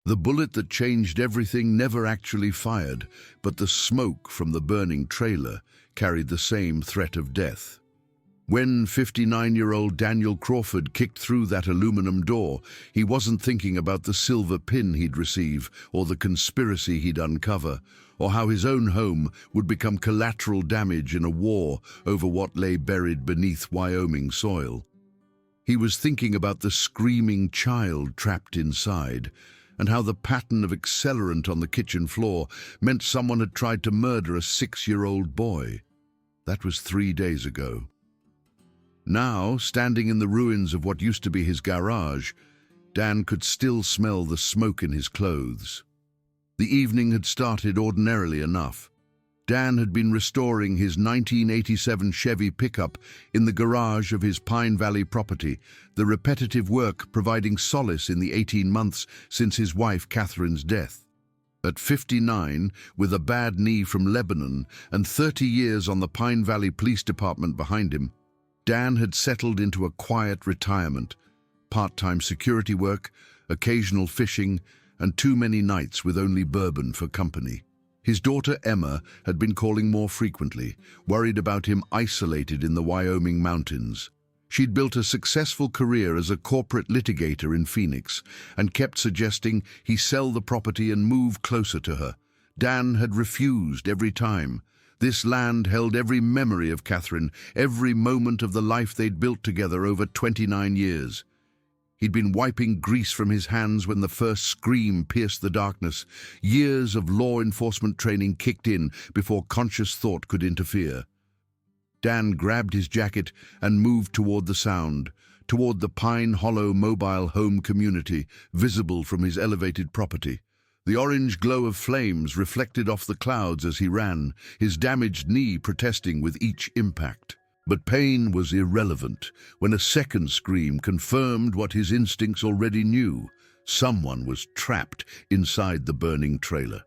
The bullet that changed everything never actually fired, but the smoke from the burning trailer carried the same threat of death. When 59-year-old Daniel Crawford kicked through that aluminum door, he wasn't thinking about the silver pin he'd receive, or the conspiracy he'd uncover, or how his own home would become collateral damage in a war over what lay buried beneath Wyoming soil. He was thinking about the screaming child trapped inside, and how the pattern of accelerant on the kitchen floor meant someone had tried to murder a 6-year-old boy. That was 3 days ago. Now, standing in the ruins of what used to be his garage, Dan could still smell the smoke in his clothes. The evening had started ordinarily enough. Dan had been restoring his 1987 Chevy pickup in the garage of his Pine Valley property, the repetitive work providing solace in the 18 months since his wife Catherine's death. At 59, with a bad knee from Lebanon and 30 years on the Pine Valley Police Department behind him, Dan had settled into a quiet retirement, part-time security work, occasional fishing, and too many nights with only bourbon for company. His daughter Emma had been calling more frequently, worried about him isolated in the Wyoming mountains. She'd built a successful career as a corporate litigator in Phoenix and kept suggesting he sell the property and move closer to her. Dan had refused every time. This land held every memory of Catherine, every moment of the life they'd built together over 29 years. He'd been wiping grease from his hands when the first scream pierced the darkness. Years of law enforcement training kicked in before conscious thought could interfere. Dan grabbed his jacket and moved toward the sound, toward the Pine Hollow mobile home community, visible from his elevated property. The orange glow of flames reflected off the clouds as he ran, his damaged knee protesting with each impact. But pain was irrelevant when a second scream confirmed what his instincts already knew. Someone was trapped inside the burning trailer.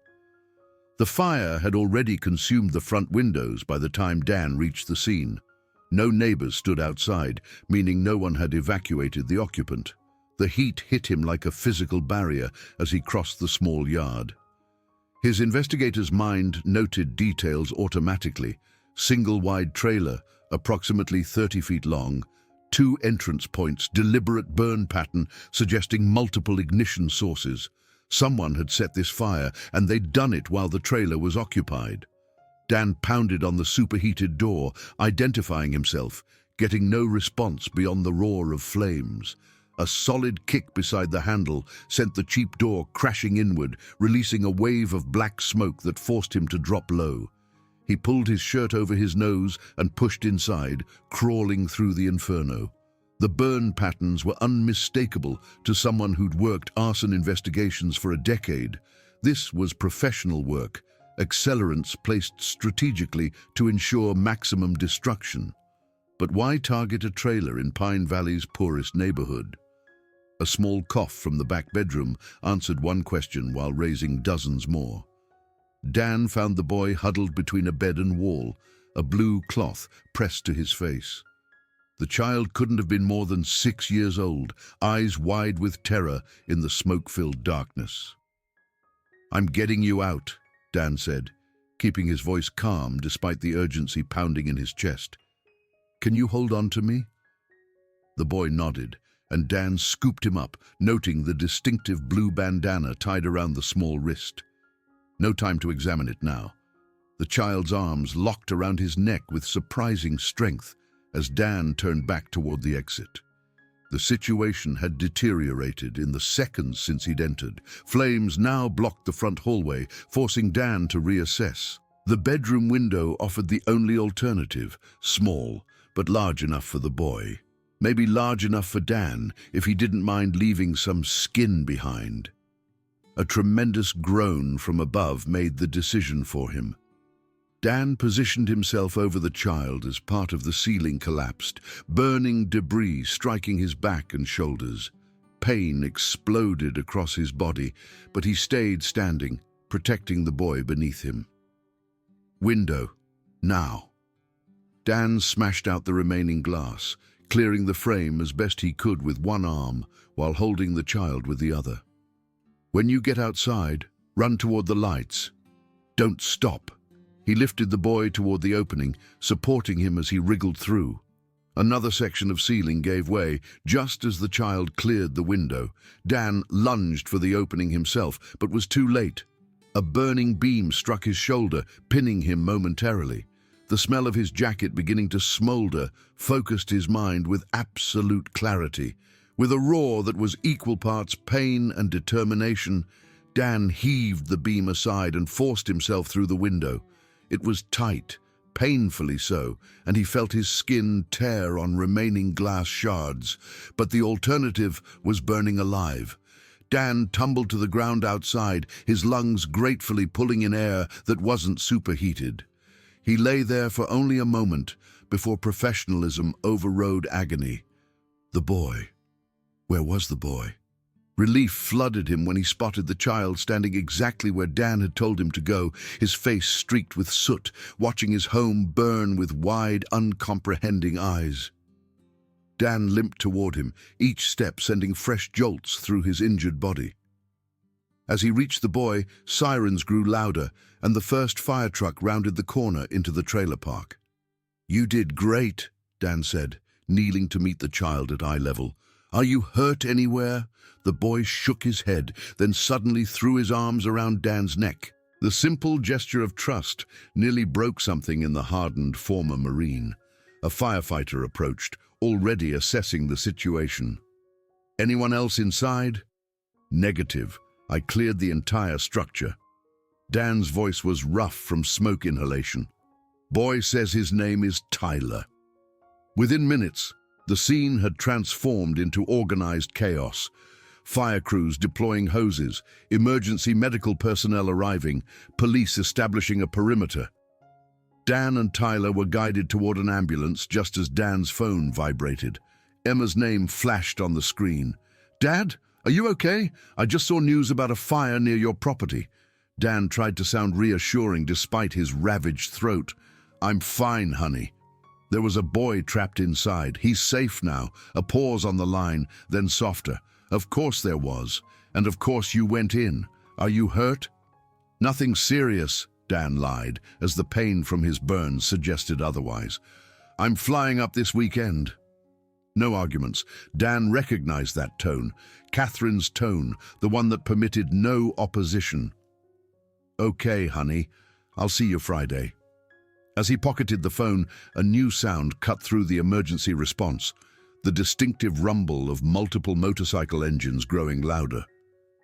The fire had already consumed the front windows by the time Dan reached the scene. No neighbors stood outside, meaning no one had evacuated the occupant. The heat hit him like a physical barrier as he crossed the small yard. His investigator's mind noted details automatically. Single-wide trailer, approximately 30 feet long, 2 entrance points, deliberate burn pattern suggesting multiple ignition sources. Someone had set this fire, and they'd done it while the trailer was occupied. Dan pounded on the superheated door, identifying himself, getting no response beyond the roar of flames. A solid kick beside the handle sent the cheap door crashing inward, releasing a wave of black smoke that forced him to drop low. He pulled his shirt over his nose and pushed inside, crawling through the inferno. The burn patterns were unmistakable to someone who'd worked arson investigations for a decade. This was professional work, accelerants placed strategically to ensure maximum destruction. But why target a trailer in Pine Valley's poorest neighborhood? A small cough from the back bedroom answered one question while raising dozens more. Dan found the boy huddled between a bed and wall, a blue cloth pressed to his face. The child couldn't have been more than 6 years old, eyes wide with terror in the smoke-filled darkness. "I'm getting you out," Dan said, keeping his voice calm despite the urgency pounding in his chest. "Can you hold on to me?" The boy nodded, and Dan scooped him up, noting the distinctive blue bandana tied around the small wrist. No time to examine it now. The child's arms locked around his neck with surprising strength as Dan turned back toward the exit. The situation had deteriorated in the seconds since he'd entered. Flames now blocked the front hallway, forcing Dan to reassess. The bedroom window offered the only alternative, small, but large enough for the boy. Maybe large enough for Dan if he didn't mind leaving some skin behind. A tremendous groan from above made the decision for him. Dan positioned himself over the child as part of the ceiling collapsed, burning debris striking his back and shoulders. Pain exploded across his body, but he stayed standing, protecting the boy beneath him. Window, now. Dan smashed out the remaining glass, clearing the frame as best he could with one arm while holding the child with the other. When you get outside, run toward the lights. Don't stop." He lifted the boy toward the opening, supporting him as he wriggled through. Another section of ceiling gave way just as the child cleared the window. Dan lunged for the opening himself, but was too late. A burning beam struck his shoulder, pinning him momentarily. The smell of his jacket beginning to smolder focused his mind with absolute clarity. With a roar that was equal parts pain and determination, Dan heaved the beam aside and forced himself through the window. It was tight, painfully so, and he felt his skin tear on remaining glass shards. But the alternative was burning alive. Dan tumbled to the ground outside, his lungs gratefully pulling in air that wasn't superheated. He lay there for only a moment before professionalism overrode agony. The boy. Where was the boy? Relief flooded him when he spotted the child standing exactly where Dan had told him to go, his face streaked with soot, watching his home burn with wide, uncomprehending eyes. Dan limped toward him, each step sending fresh jolts through his injured body. As he reached the boy, sirens grew louder, and the first fire truck rounded the corner into the trailer park. "You did great," Dan said, kneeling to meet the child at eye level. "Are you hurt anywhere?" The boy shook his head, then suddenly threw his arms around Dan's neck. The simple gesture of trust nearly broke something in the hardened former Marine. A firefighter approached, already assessing the situation. "Anyone else inside?" "Negative. I cleared the entire structure." Dan's voice was rough from smoke inhalation. "Boy says his name is Tyler." Within minutes, the scene had transformed into organized chaos. Fire crews deploying hoses, emergency medical personnel arriving, police establishing a perimeter. Dan and Tyler were guided toward an ambulance just as Dan's phone vibrated. Emma's name flashed on the screen. "Dad, are you okay? I just saw news about a fire near your property." Dan tried to sound reassuring despite his ravaged throat. "I'm fine, honey." There was a boy trapped inside. "He's safe now." A pause on the line, then softer. "Of course there was. And of course you went in. Are you hurt?" "Nothing serious," Dan lied, as the pain from his burns suggested otherwise. "I'm flying up this weekend." No arguments. Dan recognized that tone. Catherine's tone, the one that permitted no opposition. "Okay, honey. I'll see you Friday." As he pocketed the phone, a new sound cut through the emergency response. The distinctive rumble of multiple motorcycle engines growing louder.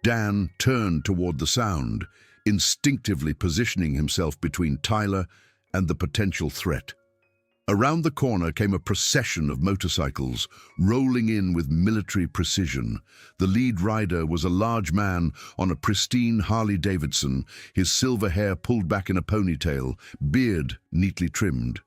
Dan turned toward the sound, instinctively positioning himself between Tyler and the potential threat. Around the corner came a procession of motorcycles, rolling in with military precision. The lead rider was a large man on a pristine Harley-Davidson, his silver hair pulled back in a ponytail, beard neatly trimmed.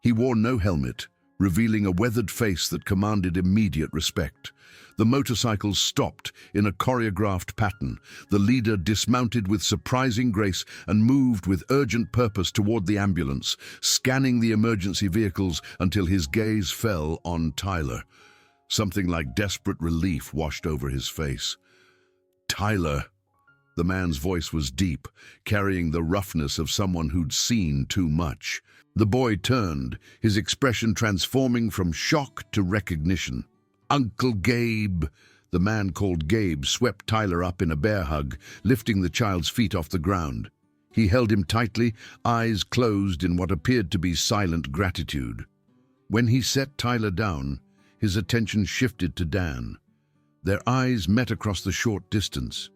He wore no helmet, revealing a weathered face that commanded immediate respect. The motorcycles stopped in a choreographed pattern. The leader dismounted with surprising grace and moved with urgent purpose toward the ambulance, scanning the emergency vehicles until his gaze fell on Tyler. Something like desperate relief washed over his face. "Tyler." The man's voice was deep, carrying the roughness of someone who'd seen too much. The boy turned, his expression transforming from shock to recognition. "Uncle Gabe." The man called Gabe swept Tyler up in a bear hug, lifting the child's feet off the ground. He held him tightly, eyes closed in what appeared to be silent gratitude. When he set Tyler down, his attention shifted to Dan. Their eyes met across the short distance.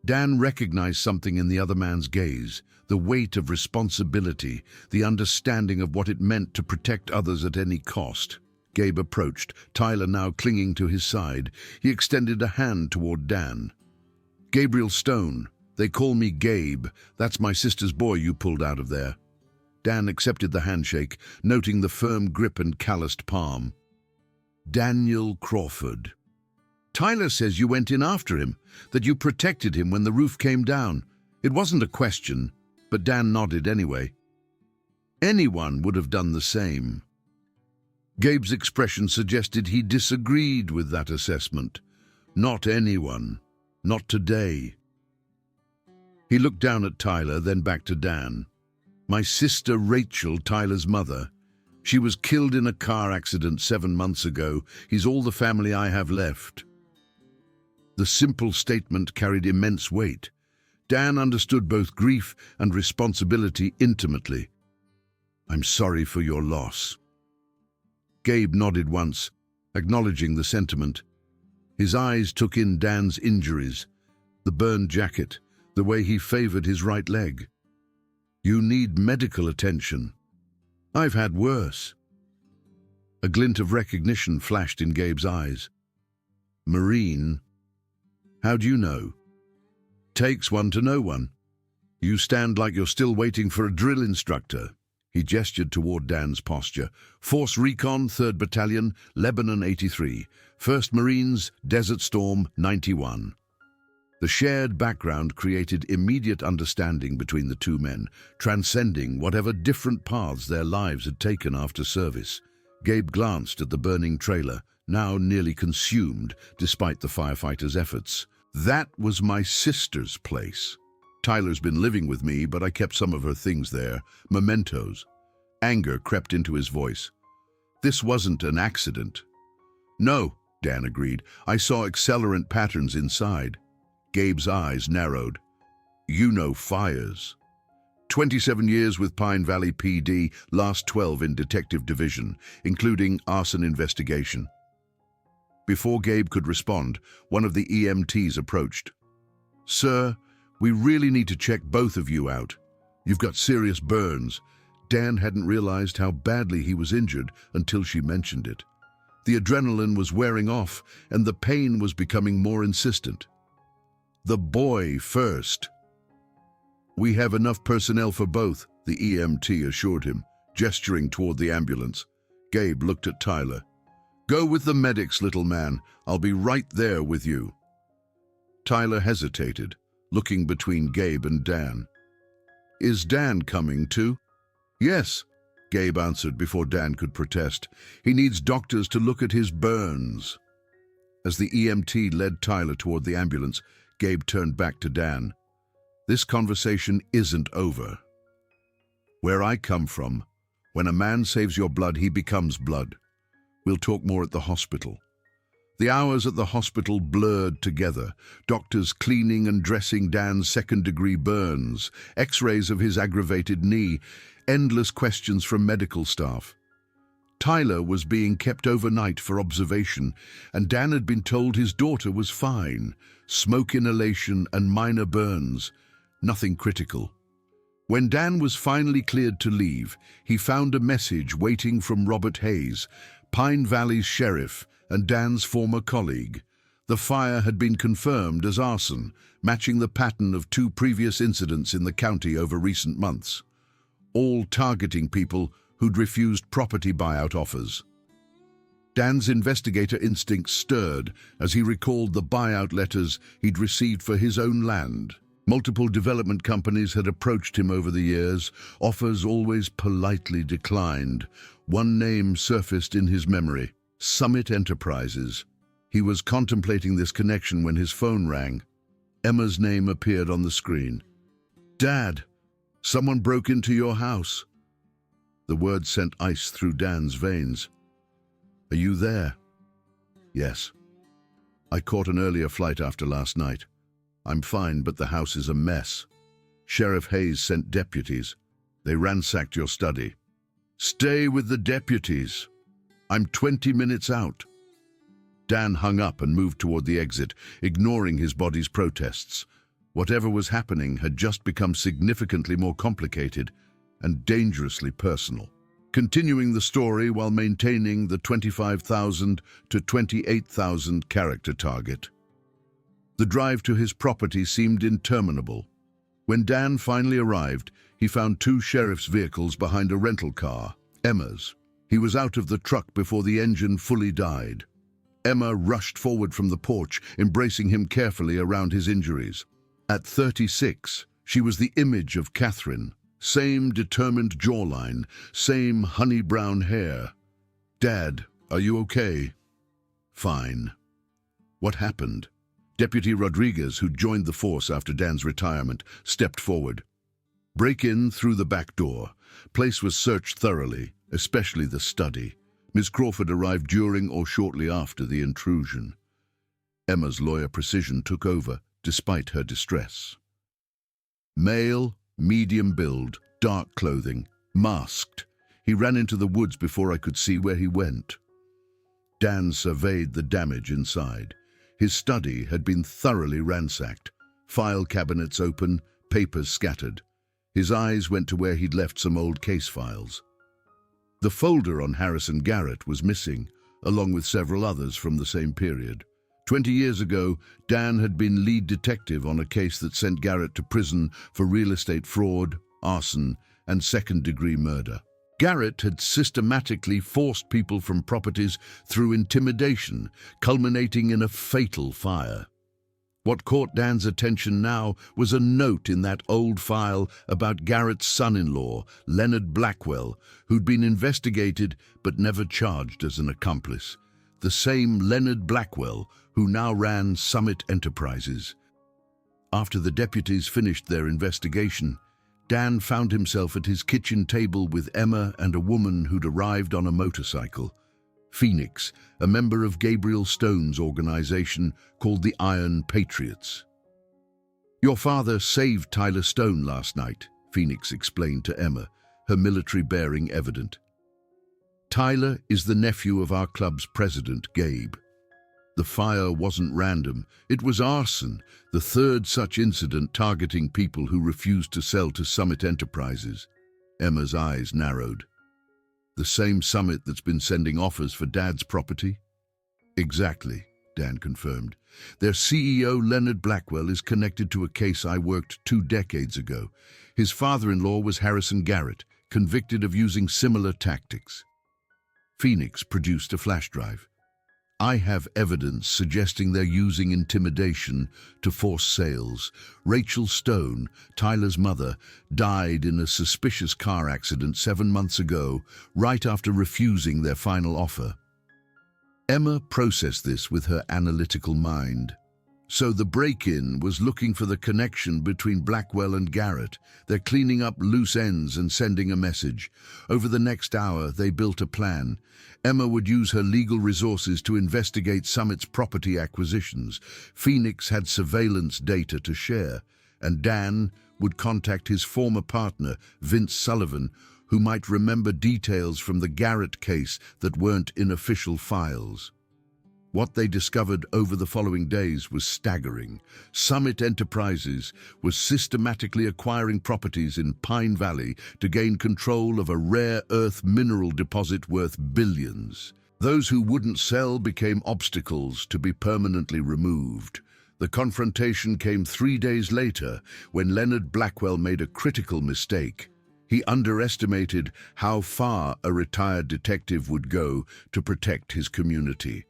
Dan recognized something in the other man's gaze, the weight of responsibility, the understanding of what it meant to protect others at any cost. Gabe approached, Tyler now clinging to his side. He extended a hand toward Dan. "Gabriel Stone. They call me Gabe. That's my sister's boy you pulled out of there." Dan accepted the handshake, noting the firm grip and calloused palm. "Daniel Crawford. Tyler says you went in after him, that you protected him when the roof came down." It wasn't a question, but Dan nodded anyway. Anyone would have done the same. Gabe's expression suggested he disagreed with that assessment. "Not anyone. Not today." He looked down at Tyler, then back to Dan. My sister Rachel, Tyler's mother. She was killed in a car accident 7 months ago. He's all the family I have left. The simple statement carried immense weight. Dan understood both grief and responsibility intimately. I'm sorry for your loss. Gabe nodded once, acknowledging the sentiment. His eyes took in Dan's injuries, the burned jacket, the way he favored his right leg. You need medical attention. I've had worse. A glint of recognition flashed in Gabe's eyes. Marine? How do you know? Takes one to know one. You stand like you're still waiting for a drill instructor. He gestured toward Dan's posture. Force Recon, 3rd Battalion, Lebanon 83. 1st Marines, Desert Storm 91. The shared background created immediate understanding between the two men, transcending whatever different paths their lives had taken after service. Gabe glanced at the burning trailer, now nearly consumed despite the firefighters' efforts. That was my sister's place. Tyler's been living with me, but I kept some of her things there, mementos. Anger crept into his voice. This wasn't an accident. No, Dan agreed. I saw accelerant patterns inside. Gabe's eyes narrowed. You know fires. 27 years with Pine Valley PD, last 12 in Detective Division, including arson investigation. Before Gabe could respond, one of the EMTs approached. Sir, we really need to check both of you out. You've got serious burns. Dan hadn't realized how badly he was injured until she mentioned it. The adrenaline was wearing off, and the pain was becoming more insistent. The boy first. We have enough personnel for both, the EMT assured him, gesturing toward the ambulance. Gabe looked at Tyler. Go with the medics, little man. I'll be right there with you. Tyler hesitated, looking between Gabe and Dan. Is Dan coming too? Yes, Gabe answered before Dan could protest. He needs doctors to look at his burns. As the EMT led Tyler toward the ambulance, Gabe turned back to Dan. This conversation isn't over. Where I come from, when a man saves your blood, he becomes blood. We'll talk more at the hospital. The hours at the hospital blurred together, doctors cleaning and dressing Dan's second-degree burns, x-rays of his aggravated knee, endless questions from medical staff. Tyler was being kept overnight for observation, and Dan had been told his daughter was fine, smoke inhalation and minor burns, nothing critical. When Dan was finally cleared to leave, he found a message waiting from Robert Hayes, Pine Valley's sheriff and Dan's former colleague. The fire had been confirmed as arson, matching the pattern of 2 previous incidents in the county over recent months, all targeting people who'd refused property buyout offers. Dan's investigator instincts stirred as he recalled the buyout letters he'd received for his own land. Multiple development companies had approached him over the years, offers always politely declined. One name surfaced in his memory, Summit Enterprises. He was contemplating this connection when his phone rang. Emma's name appeared on the screen. Dad, someone broke into your house. The word sent ice through Dan's veins. Are you there? Yes. I caught an earlier flight after last night. I'm fine, but the house is a mess. Sheriff Hayes sent deputies. They ransacked your study. Stay with the deputies. I'm 20 minutes out. Dan hung up and moved toward the exit, ignoring his body's protests. Whatever was happening had just become significantly more complicated and dangerously personal. Continuing the story while maintaining the 25,000 to 28,000 character target. The drive to his property seemed interminable. When Dan finally arrived, he found 2 sheriff's vehicles behind a rental car, Emma's. He was out of the truck before the engine fully died. Emma rushed forward from the porch, embracing him carefully around his injuries. At 36, she was the image of Catherine. Same determined jawline, same honey brown hair. Dad, are you okay? Fine. What happened? Deputy Rodriguez, who'd joined the force after Dan's retirement, stepped forward. Break in through the back door. Place was searched thoroughly, especially the study. Miss Crawford arrived during or shortly after the intrusion. Emma's lawyer precision took over, despite her distress. Male, medium build, dark clothing, masked. He ran into the woods before I could see where he went. Dan surveyed the damage inside. His study had been thoroughly ransacked. File cabinets open, papers scattered. His eyes went to where he'd left some old case files. The folder on Harrison Garrett was missing, along with several others from the same period. 20 years ago, Dan had been lead detective on a case that sent Garrett to prison for real estate fraud, arson, and second-degree murder. Garrett had systematically forced people from properties through intimidation, culminating in a fatal fire. What caught Dan's attention now was a note in that old file about Garrett's son-in-law, Leonard Blackwell, who'd been investigated but never charged as an accomplice. The same Leonard Blackwell who now ran Summit Enterprises. After the deputies finished their investigation, Dan found himself at his kitchen table with Emma and a woman who'd arrived on a motorcycle. Phoenix, a member of Gabriel Stone's organization called the Iron Patriots. "Your father saved Tyler Stone last night," Phoenix explained to Emma, her military bearing evident. "Tyler is the nephew of our club's president, Gabe. The fire wasn't random. It was arson, the third such incident targeting people who refused to sell to Summit Enterprises." Emma's eyes narrowed. "The same Summit that's been sending offers for Dad's property?" "Exactly," Dan confirmed. "Their CEO, Leonard Blackwell, is connected to a case I worked 2 decades ago. His father-in-law was Harrison Garrett, convicted of using similar tactics." Phoenix produced a flash drive. "I have evidence suggesting they're using intimidation to force sales. Rachel Stone, Tyler's mother, died in a suspicious car accident 7 months ago, right after refusing their final offer." Emma processed this with her analytical mind. So the break-in was looking for the connection between Blackwell and Garrett. They're cleaning up loose ends and sending a message. Over the next hour, they built a plan. Emma would use her legal resources to investigate Summit's property acquisitions. Phoenix had surveillance data to share, and Dan would contact his former partner, Vince Sullivan, who might remember details from the Garrett case that weren't in official files. What they discovered over the following days was staggering. Summit Enterprises was systematically acquiring properties in Pine Valley to gain control of a rare earth mineral deposit worth billions. Those who wouldn't sell became obstacles to be permanently removed. The confrontation came 3 days later when Leonard Blackwell made a critical mistake. He underestimated how far a retired detective would go to protect his community.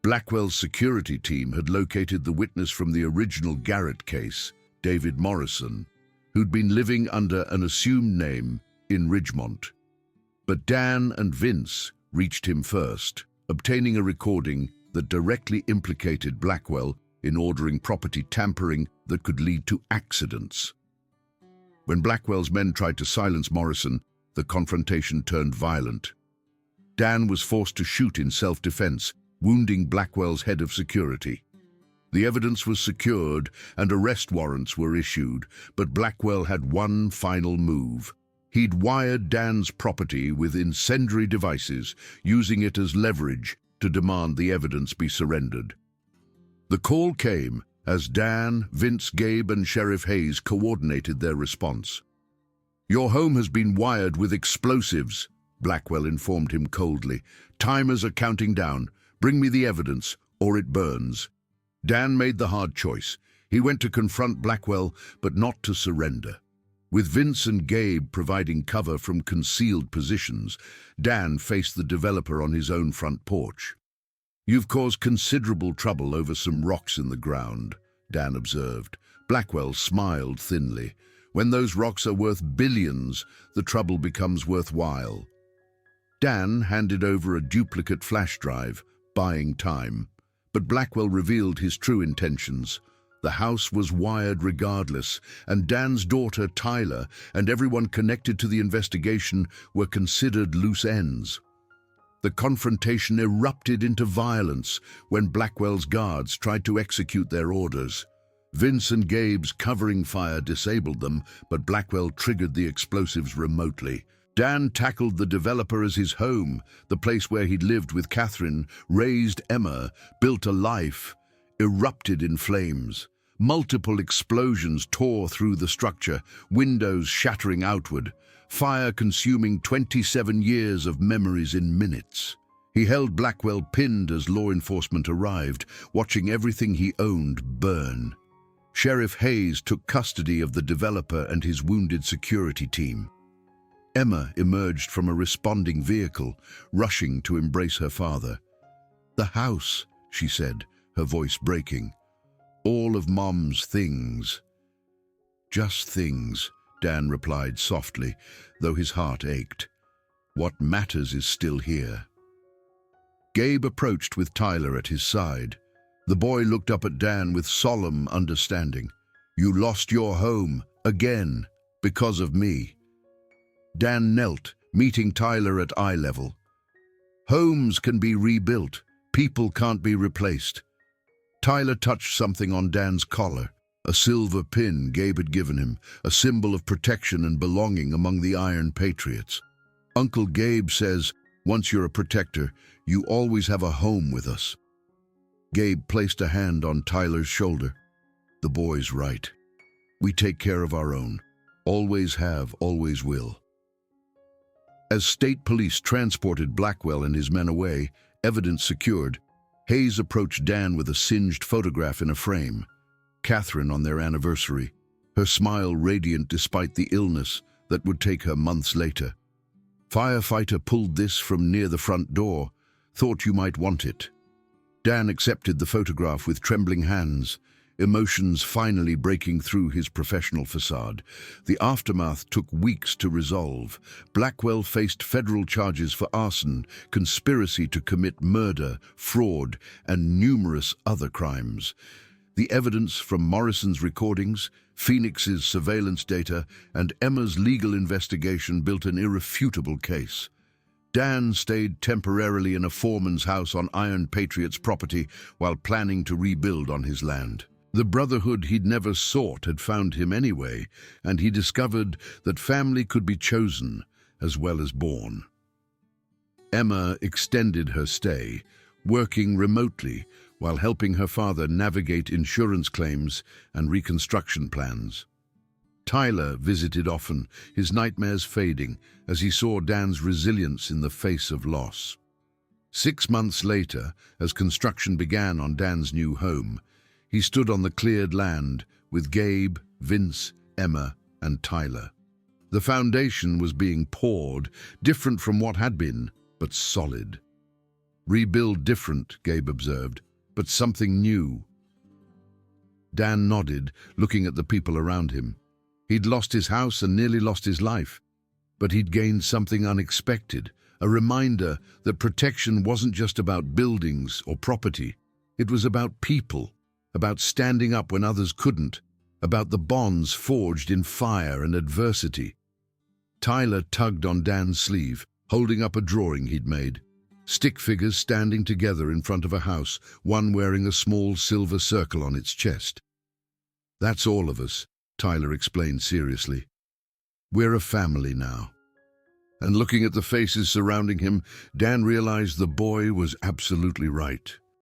Blackwell's security team had located the witness from the original Garrett case, David Morrison, who'd been living under an assumed name in Ridgemont. But Dan and Vince reached him first, obtaining a recording that directly implicated Blackwell in ordering property tampering that could lead to accidents. When Blackwell's men tried to silence Morrison, the confrontation turned violent. Dan was forced to shoot in self-defense, wounding Blackwell's head of security. The evidence was secured and arrest warrants were issued, but Blackwell had one final move. He'd wired Dan's property with incendiary devices, using it as leverage to demand the evidence be surrendered. The call came as Dan, Vince, Gabe, and Sheriff Hayes coordinated their response. "Your home has been wired with explosives," Blackwell informed him coldly. "Timers are counting down. Bring me the evidence, or it burns." Dan made the hard choice. He went to confront Blackwell, but not to surrender. With Vince and Gabe providing cover from concealed positions, Dan faced the developer on his own front porch. "You've caused considerable trouble over some rocks in the ground," Dan observed. Blackwell smiled thinly. "When those rocks are worth billions, the trouble becomes worthwhile." Dan handed over a duplicate flash drive, buying time. But Blackwell revealed his true intentions. The house was wired regardless, and Dan's daughter, Tyler, and everyone connected to the investigation were considered loose ends. The confrontation erupted into violence when Blackwell's guards tried to execute their orders. Vince and Gabe's covering fire disabled them, but Blackwell triggered the explosives remotely. Dan tackled the developer as his home, the place where he'd lived with Catherine, raised Emma, built a life, erupted in flames. Multiple explosions tore through the structure, windows shattering outward, fire consuming 27 years of memories in minutes. He held Blackwell pinned as law enforcement arrived, watching everything he owned burn. Sheriff Hayes took custody of the developer and his wounded security team. Emma emerged from a responding vehicle, rushing to embrace her father. "The house," she said, her voice breaking. "All of Mom's things." "Just things," Dan replied softly, though his heart ached. "What matters is still here." Gabe approached with Tyler at his side. The boy looked up at Dan with solemn understanding. "You lost your home, again, because of me." Dan knelt, meeting Tyler at eye level. "Homes can be rebuilt. People can't be replaced." Tyler touched something on Dan's collar, a silver pin Gabe had given him, a symbol of protection and belonging among the Iron Patriots. "Uncle Gabe says, once you're a protector, you always have a home with us." Gabe placed a hand on Tyler's shoulder. "The boy's right. We take care of our own. Always have, always will." As state police transported Blackwell and his men away, evidence secured, Hayes approached Dan with a singed photograph in a frame. Catherine on their anniversary, her smile radiant despite the illness that would take her months later. "Firefighter pulled this from near the front door. Thought you might want it." Dan accepted the photograph with trembling hands, emotions finally breaking through his professional facade. The aftermath took weeks to resolve. Blackwell faced federal charges for arson, conspiracy to commit murder, fraud, and numerous other crimes. The evidence from Morrison's recordings, Phoenix's surveillance data, and Emma's legal investigation built an irrefutable case. Dan stayed temporarily in a foreman's house on Iron Patriot's property while planning to rebuild on his land. The brotherhood he'd never sought had found him anyway, and he discovered that family could be chosen as well as born. Emma extended her stay, working remotely while helping her father navigate insurance claims and reconstruction plans. Tyler visited often, his nightmares fading as he saw Dan's resilience in the face of loss. 6 months later, as construction began on Dan's new home, he stood on the cleared land with Gabe, Vince, Emma, and Tyler. The foundation was being poured, different from what had been, but solid. "Rebuild different," Gabe observed, "but something new." Dan nodded, looking at the people around him. He'd lost his house and nearly lost his life, but he'd gained something unexpected, a reminder that protection wasn't just about buildings or property. It was about people, about standing up when others couldn't, about the bonds forged in fire and adversity. Tyler tugged on Dan's sleeve, holding up a drawing he'd made. Stick figures standing together in front of a house, one wearing a small silver circle on its chest. "That's all of us," Tyler explained seriously. "We're a family now." And looking at the faces surrounding him, Dan realized the boy was absolutely right.